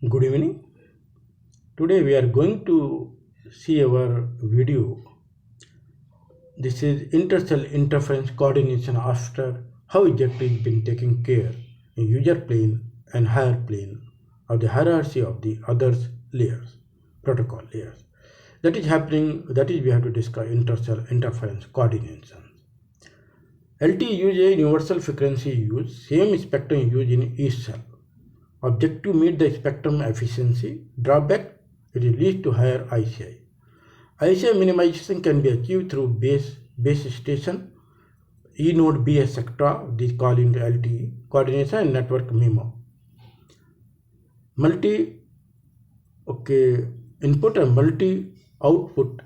Good evening. Today we are going to see our video. This is intercell interference coordination after how exactly is been taken care in user plane and higher plane of the hierarchy of the others layers, protocol layers. That is happening, that is we have to discuss intercell interference coordination. LTE use a universal frequency use, same spectrum used in each cell. Objective meet the spectrum efficiency. Drawback, it leads to higher ICI. ICI minimization can be achieved through base station, E node B etc. This call into LTE coordination and network MIMO. Multi input and multi output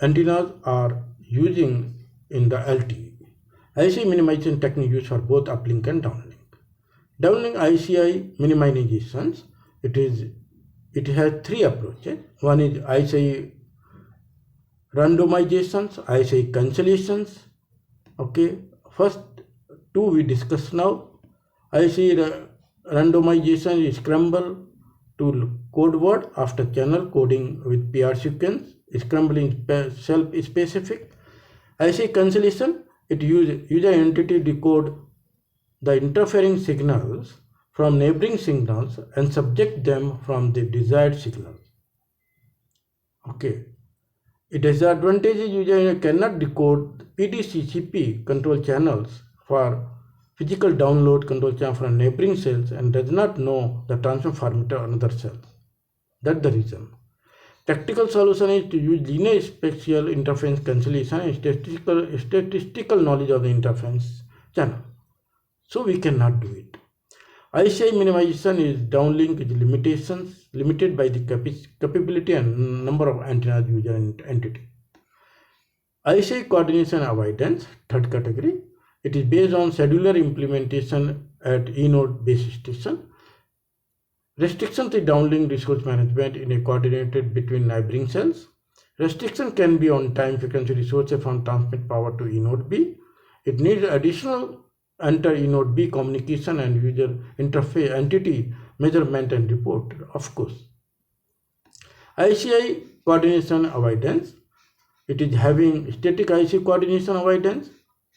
antennas are using in the LTE. ICI minimization technique used for both uplink and downlink. Downlink ICI minimizations, it has three approaches. One is ICI randomizations, ICI cancellations. Okay, first two we discuss now. ICI randomization is scramble to code word after channel coding with PR sequence, scrambling self-specific. ICI cancellation, it uses user entity decode the interfering signals from neighboring signals and subject them from the desired signals. Okay. A disadvantage is user cannot decode PDCCP control channels for physical download control channel from neighboring cells and does not know the transfer format of another cells. That's the reason. Practical solution is to use linear spatial interference cancellation and statistical knowledge of the interference channel. So we cannot do it. ICI minimization is downlink is limitations limited by the capability and number of antennas user entity. ICI coordination avoidance, third category, it is based on cellular implementation at E-node base station. Restriction to downlink resource management in a coordinated between neighboring cells. Restriction can be on time frequency resources from transmit power to E-node B. It needs additional enter E-node B communication and user interface entity measurement and report, of course. ICI coordination avoidance, it is having static ICI coordination avoidance.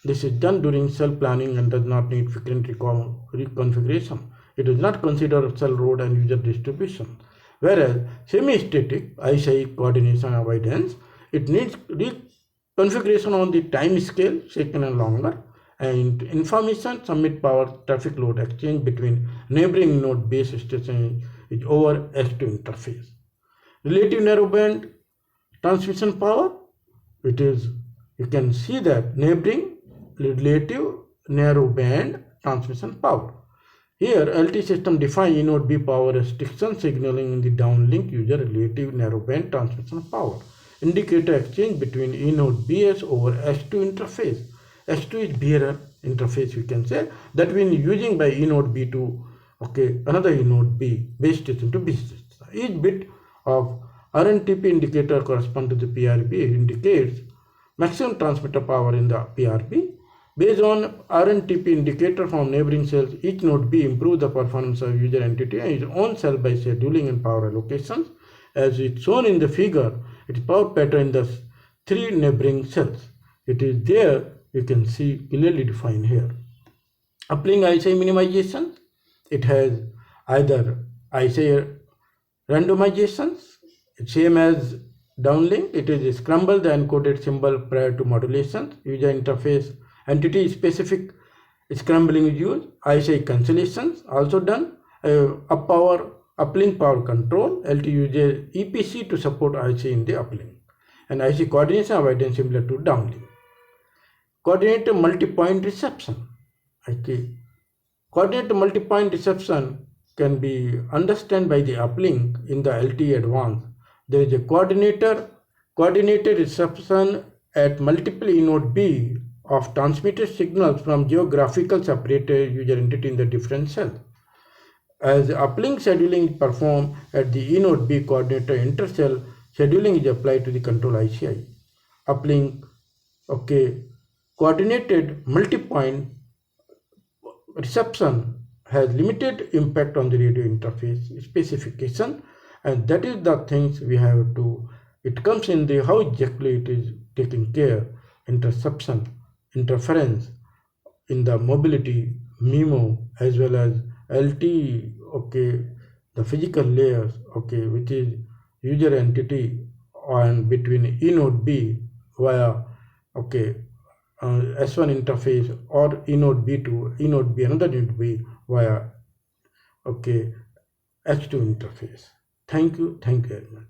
This is done during cell planning and does not need frequent reconfiguration. It does not consider cell load and user distribution. Whereas semi-static ICI coordination avoidance, it needs reconfiguration on the time scale, second and longer, and information submit power traffic load exchange between neighboring node base station is over S2 interface. Relative narrowband transmission power, it is, you can see that neighboring relative narrowband transmission power. Here LT system define E-node B power restriction signaling in the downlink user relative narrowband transmission power. Indicator exchange between E-node BS over S2 interface. S2 is bearer interface, we can say, that we using by E-node B to another E-node B base station to base station. Each bit of RNTP indicator correspond to the PRB indicates maximum transmitter power in the PRB. Based on RNTP indicator from neighboring cells, each node B improves the performance of user entity and its own cell by scheduling and power allocations. As it's shown in the figure, its power pattern in the three neighboring cells. It is there, you can see clearly defined here. Uplink ICI minimization, it has either ICI randomizations, same as downlink, it is scramble the encoded symbol prior to modulation, user interface entity specific scrambling is used, ICI cancellations also done, uplink power control, LT uses EPC to support ICI in the uplink, and ICI coordination avoidance similar to downlink. Coordinated multi-point reception. Coordinated multi-point reception can be understood by the uplink in the LTE advanced. There is a coordinated reception at multiple E-node B of transmitted signals from geographical separated user entity in the different cells. As uplink scheduling is performed at the E-node B coordinator intercell, scheduling is applied to the control ICI. Uplink, coordinated multi-point reception has limited impact on the radio interface specification, and that is the things we have to, it comes in the how exactly it is taken care, interception, interference in the mobility, MIMO, as well as LTE, okay, the physical layers, okay, which is user entity and between E node B via, okay, S1 interface or E node B to E node B, another node B via, okay, H2 interface. Thank you very much.